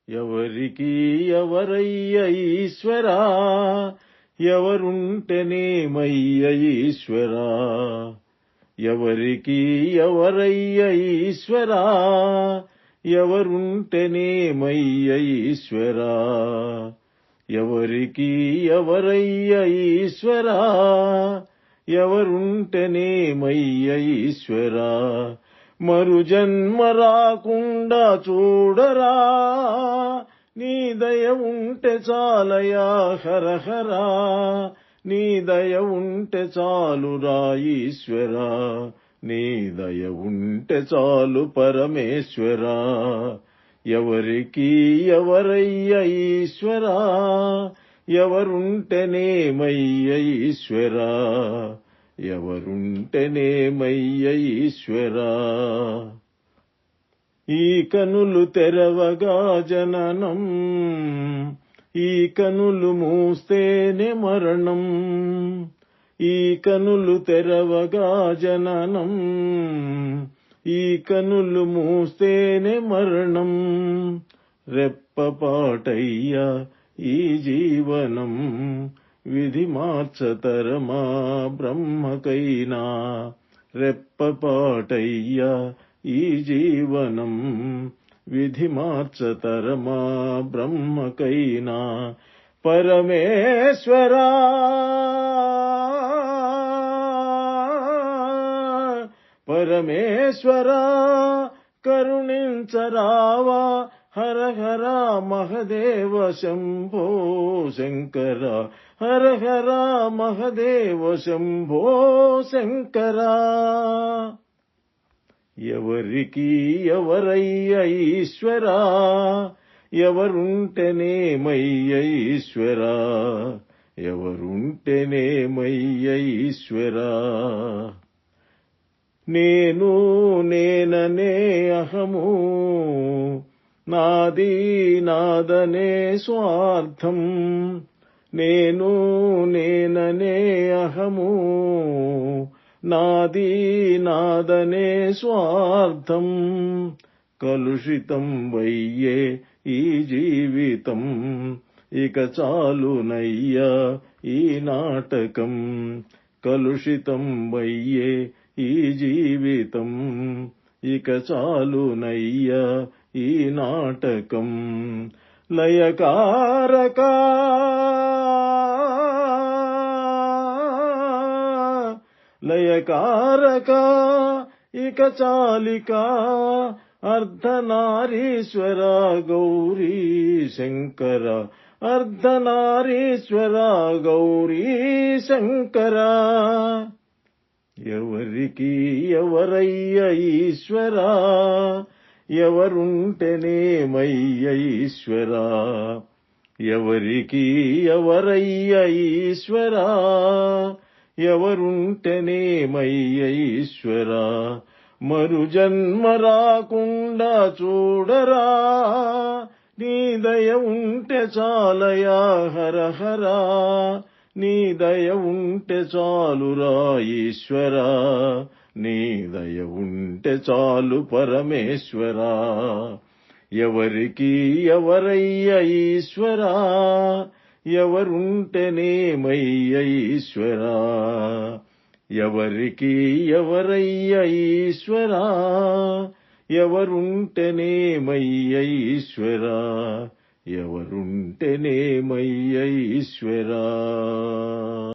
ఎవరికి ఎవరయ్య ఈశ్వరా, ఎవరుంటేనేమయ్య ఈశ్వరా. ఎవరికి ఎవరయ్య ఈశ్వరా, ఎవరుంటేనేమయ్య ఈశ్వరా. ఎవరికి ఎవరయ్య ఈశ్వరా, ఎవరుంటేనేమయ్య ఈశ్వరా. మరు జన్మ రాకుండా చూడరా, నీ దయ ఉంటే చాలయా హరహరా. నీ దయ ఉంటే చాలురా ఈశ్వరా, నీ దయ ఉంటే చాలు పరమేశ్వరా. ఎవరికి ఎవరయ్య ఈశ్వరా, ఎవరుంటేనేమయ్య ఈశ్వరా. ఎవరుంటేనేమయ్య ఈశ్వరా. ఈ కనులు తెరవగా జననం, ఈ కనులు మూస్తేనే మరణం. ఈ కనులు తెరవగా జననం, ఈ కనులు మూస్తేనే మరణం. రెప్పపాటయ్యా ఈ జీవనం, విధి మార్చతరమా బ్రహ్మకైనా. రెప్పపాటయ్యా ఈ జీవనం, విధి మార్చతరమా బ్రహ్మకైనా. పరమేశ్వరా పరమేశ్వరా, కరుణించరావా హర హర మహదేవ శంభో శంకర. హర హర మహదేవ శంభో శంకర. ఎవరికి ఎవరయ్య ఈశ్వరా, ఎవరుంటేనేమయ్య ఈశ్వరా. ఎవరుంటేనేమయ్య ఈశ్వరా. నేను నేననే అహము, నాది నాదనే స్వార్థం. నేను నేననే అహము, నాది నాదనే స్వార్థం. కలుషితం వయ్యే ఈ జీవితం, ఇక చాలునయ్యా ఈ నాటకం. కలుషితం వయ్యే ఈ జీవితం, ఇక చాలునయ్యా ఈ నాటకం. లయకారకా లయకారకా ఇక చాలికా. అర్ధనారీశ్వర గౌరీ శంకర. అర్ధనారీశ్వర గౌరీ శంకర. ఎవరికి ఎవరయ్య ఈశ్వరా, ఎవరుంటేనేమయ్య ఈశ్వరా. ఎవరికి ఎవరయ్య ఈశ్వరా, ఎవరుంటేనేమయ్య ఈశ్వరా. మరు జన్మ రాకుండా చూడరా, నీ దయ ఉంటే చాలయా హరహరా. నీ దయ ఉంటే చాలురా ఈశ్వరా, నీ దయ ఉంటే చాలు పరమేశ్వరా. ఎవరికి ఎవరయ్య ఈశ్వరా, ఎవరుంటేనేమయ్య ఈశ్వరా. ఎవరికి ఎవరయ్య ఈశ్వరా, ఎవరుంటేనేమయ్య ఈశ్వరా. ఎవరుంటేనేమయ్య ఈశ్వరా.